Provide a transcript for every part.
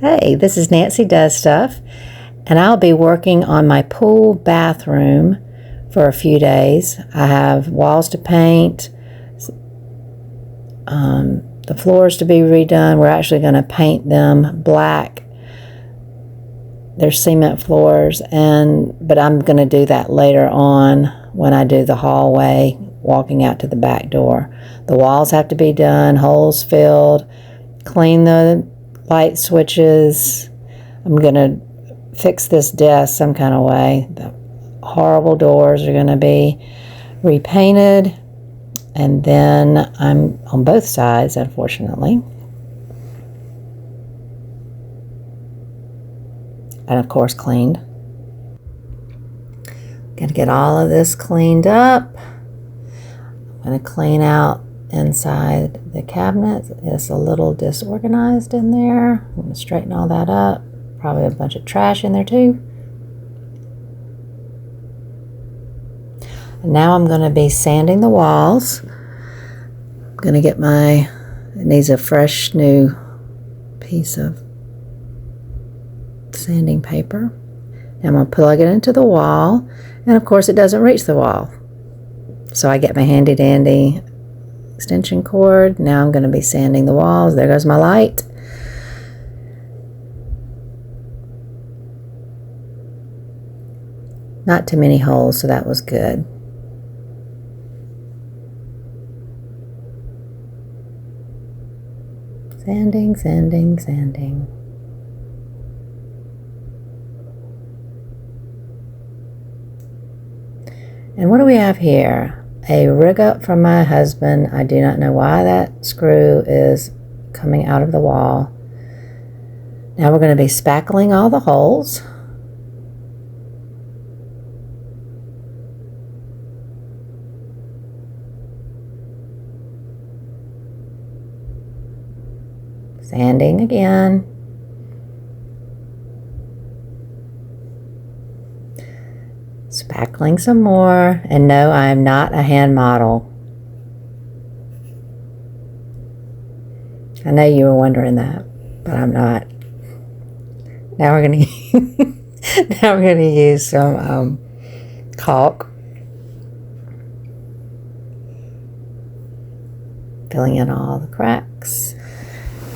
Hey, this is Nancy Does Stuff, and I'll be working on my pool bathroom for a few days. I have walls to paint, the floors to be redone. We're actually going to paint them black. They're cement floors, but I'm going to do that later on when I do the hallway, walking out to the back door. The walls have to be done, holes filled, clean the light switches. I'm going to fix this desk some kind of way. The horrible doors are going to be repainted, and then I'm on both sides, unfortunately. And of course cleaned. Got to get all of this cleaned up. I'm going to clean out inside the cabinet. It's a little disorganized in there. I'm going to straighten all that up. Probably a bunch of trash in there too. And now I'm going to be sanding the walls. I'm going to get it needs a fresh new piece of sanding paper. And I'm going to plug it into the wall, and of course it doesn't reach the wall. So I get my handy dandy extension cord. Now I'm going to be sanding the walls. There goes my light. Not too many holes, so that was good. Sanding, sanding, sanding. And what do we have here? A rig up from my husband. I do not know why that screw is coming out of the wall. Now we're going to be spackling all the holes. Sanding again. Spackling some more. And no, I am not a hand model. I know you were wondering that, but I'm not. Now we're going to use some caulk, filling in all the cracks.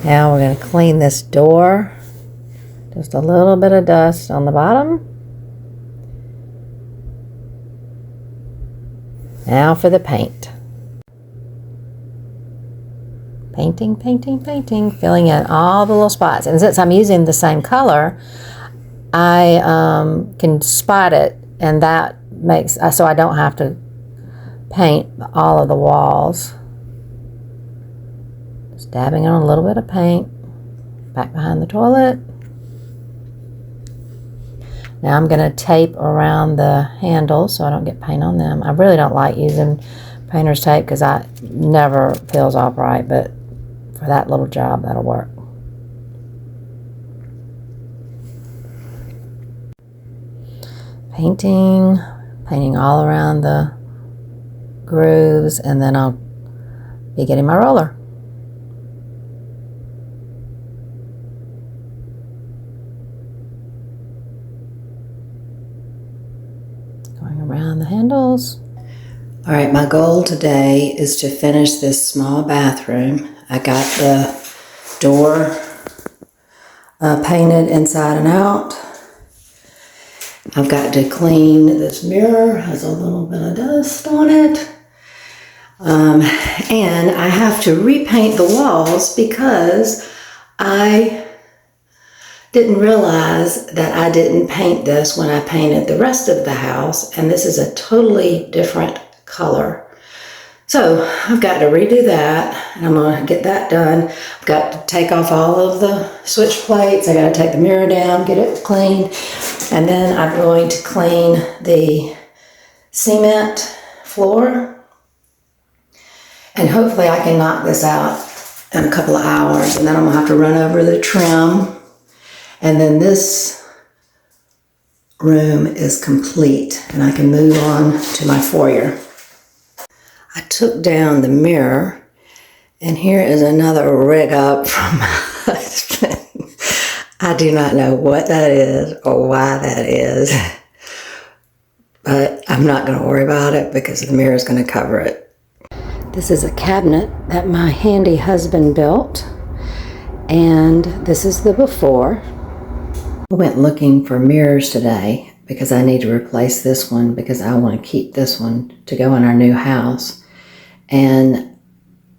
Now we're going to clean this door. Just a little bit of dust on the bottom. Now for the paint. Painting, painting, painting, filling in all the little spots. And since I'm using the same color, I can spot it, and that makes, so I don't have to paint all of the walls. Just dabbing on a little bit of paint back behind the toilet. Now I'm going to tape around the handles so I don't get paint on them. I really don't like using painter's tape because it never peels off right, but for that little job, that'll work. Painting all around the grooves, and then I'll be getting my roller. Around the handles. All right, my goal today is to finish this small bathroom. I got the door painted inside and out. I've got to clean this mirror, has a little bit of dust on it. And I have to repaint the walls because I didn't realize that I didn't paint this when I painted the rest of the house, and this is a totally different color. So I've got to redo that, and I'm going to get that done. I've got to take off all of the switch plates. I got to take the mirror down, get it cleaned, and then I'm going to clean the cement floor, and hopefully I can knock this out in a couple of hours, and then I'm going to have to run over the trim. And then this room is complete, and I can move on to my foyer. I took down the mirror, and here is another rig up from my husband. I do not know what that is or why that is, but I'm not going to worry about it because the mirror is going to cover it. This is a cabinet that my handy husband built, and this is the before. I went looking for mirrors today because I need to replace this one because I want to keep this one to go in our new house. And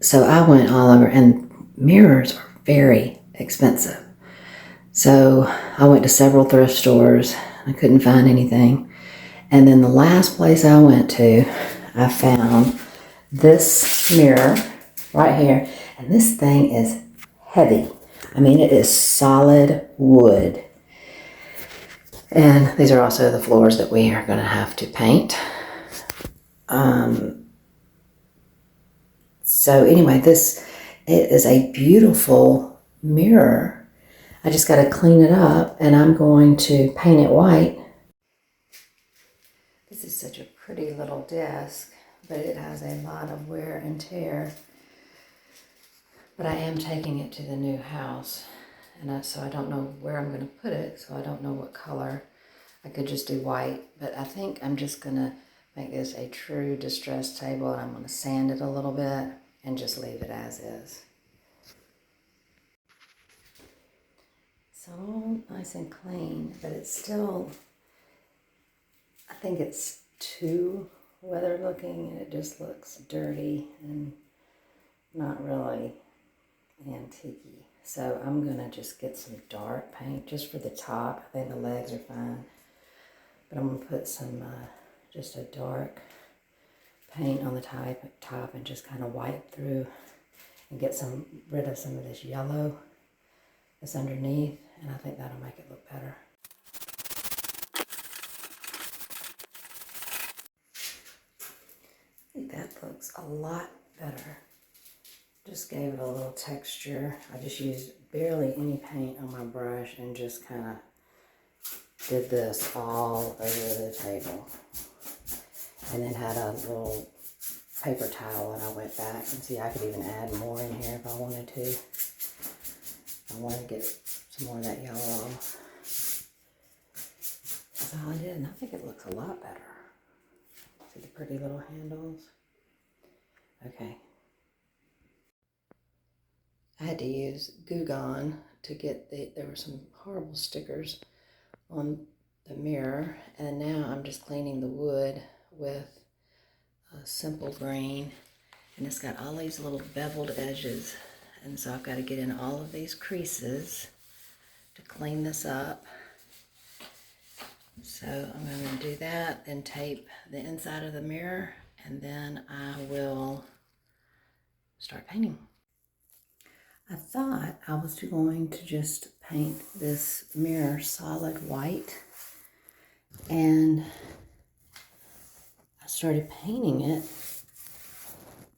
so I went all over, and mirrors are very expensive. So I went to several thrift stores. I couldn't find anything. And then the last place I went to, I found this mirror right here. And this thing is heavy. I mean, it is solid wood. And these are also the floors that we are going to have to paint. So anyway, it is a beautiful mirror. I just got to clean it up, and I'm going to paint it white. This is such a pretty little desk, but it has a lot of wear and tear. But I am taking it to the new house, and so I don't know where I'm going to put it, so I don't know what color. I could just do white, but I think I'm just going to make this a true distress table, and I'm going to sand it a little bit and just leave it as is. It's all nice and clean, but it's still, I think it's too weathered looking, and it just looks dirty and not really antique-y. So I'm gonna just get some dark paint just for the top. I think the legs are fine, but I'm gonna put some just a dark paint on the top and just kind of wipe through and get rid of some of this yellow that's underneath, and I think that'll make it look better. I think that looks a lot better. Just gave it a little texture. I just used barely any paint on my brush and just kind of did this all over the table. And then had a little paper towel, and I went back and see I could even add more in here if I wanted to. I want to get some more of that yellow off. That's all I did, and I think it looks a lot better. See the pretty little handles? Okay. I had to use Goo Gone to get there were some horrible stickers on the mirror, and now I'm just cleaning the wood with a simple green, and it's got all these little beveled edges, and so I've got to get in all of these creases to clean this up. So I'm going to do that and tape the inside of the mirror, and then I will start painting. I thought I was going to just paint this mirror solid white, and I started painting it,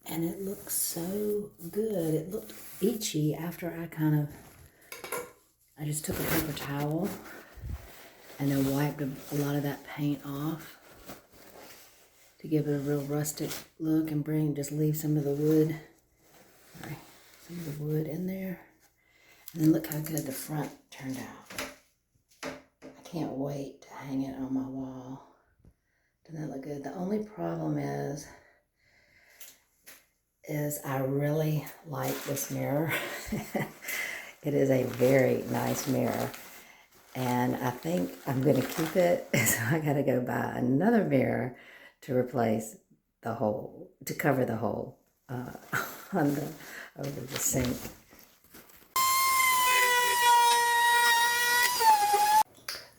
and it looks so good. It looked beachy after I just took a paper towel and then wiped a lot of that paint off to give it a real rustic look and just leave some of the wood. Sorry. Some of the wood in there. And then look how good the front turned out. I can't wait to hang it on my wall. Doesn't that look good? The only problem is I really like this mirror. It is a very nice mirror. And I think I'm going to keep it. So I got to go buy another mirror to replace the hole, to cover the hole over the sink.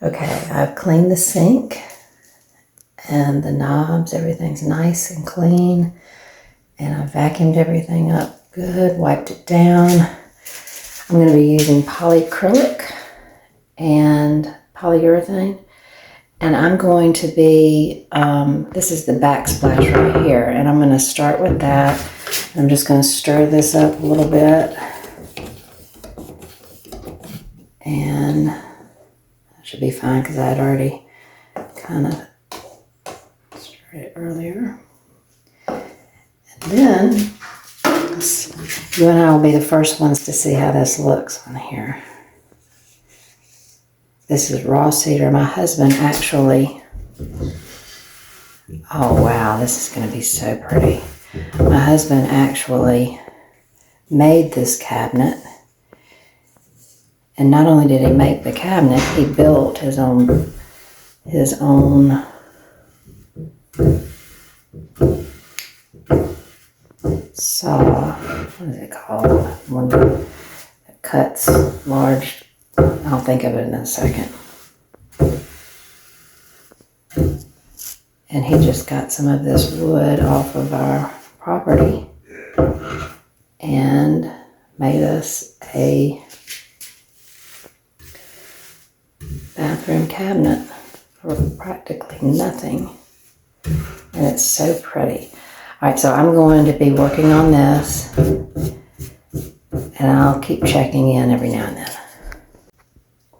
Okay, I've cleaned the sink and the knobs, everything's nice and clean, and I vacuumed everything up good, wiped it down. I'm going to be using polyacrylic and polyurethane, and I'm going to be, this is the backsplash right here, and I'm going to start with that. I'm just going to stir this up a little bit, and that should be fine because I had already kind of stirred it earlier. And then you and I will be the first ones to see how this looks on here. This is raw cedar. My husband actually, oh wow, this is going to be so pretty. My husband actually made this cabinet. And not only did he make the cabinet, he built his own saw. What is it called? One that cuts large. I'll think of it in a second. And he just got some of this wood off of our property and made us a bathroom cabinet for practically nothing. And it's so pretty. All right, so I'm going to be working on this, and I'll keep checking in every now and then.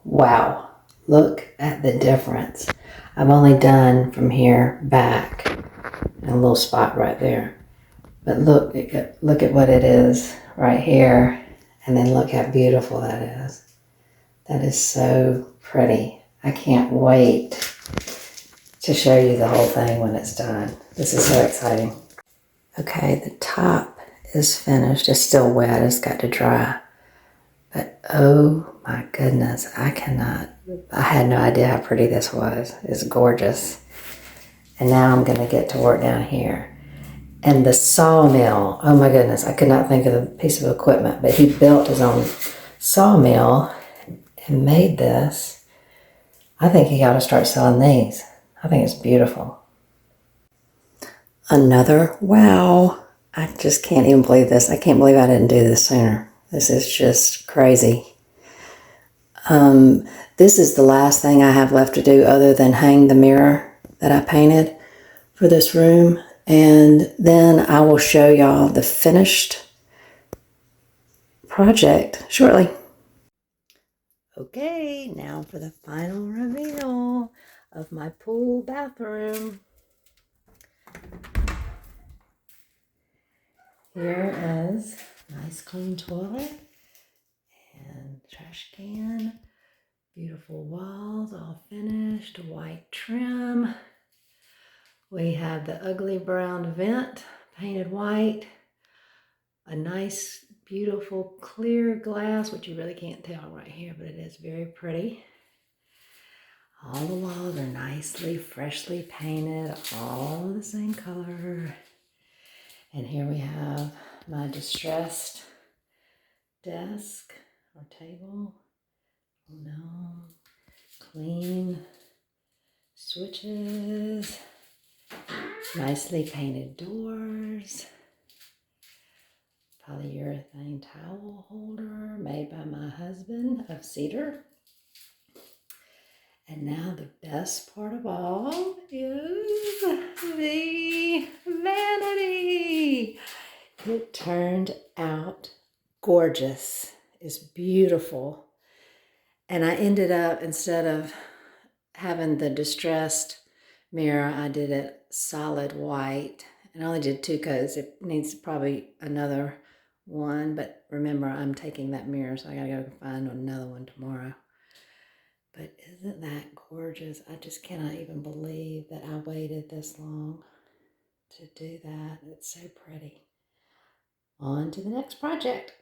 Wow, look at the difference. I've only done from here back, and a little spot right there. But look at what it is right here, and then look how beautiful that is. That is so pretty. I can't wait to show you the whole thing when it's done. This is so exciting. Okay, the top is finished. It's still wet. It's got to dry. But oh my goodness, I had no idea how pretty this was. It's gorgeous. And now I'm going to get to work down here. And the sawmill, oh my goodness, I could not think of the piece of equipment, but he built his own sawmill and made this. I think he ought to start selling these. I think it's beautiful. Another wow. I just can't even believe this. I can't believe I didn't do this sooner. This is just crazy. This is the last thing I have left to do other than hang the mirror that I painted for this room. And then I will show y'all the finished project shortly. Okay, now for the final reveal of my pool bathroom. Here is a nice clean toilet and trash can. Beautiful walls, all finished, white trim. We have the ugly brown vent painted white. A nice, beautiful, clear glass, which you really can't tell right here, but it is very pretty. All the walls are nicely, freshly painted, all the same color. And here we have my distressed desk or table. Oh no, clean switches, nicely painted doors, polyurethane towel holder made by my husband of cedar. And now the best part of all is the vanity. It turned out gorgeous. It's beautiful. And I ended up, instead of having the distressed mirror, I did it solid white. And I only did 2 coats. It needs probably another one. But remember, I'm taking that mirror, so I gotta go find another one tomorrow. But isn't that gorgeous? I just cannot even believe that I waited this long to do that. It's so pretty. On to the next project.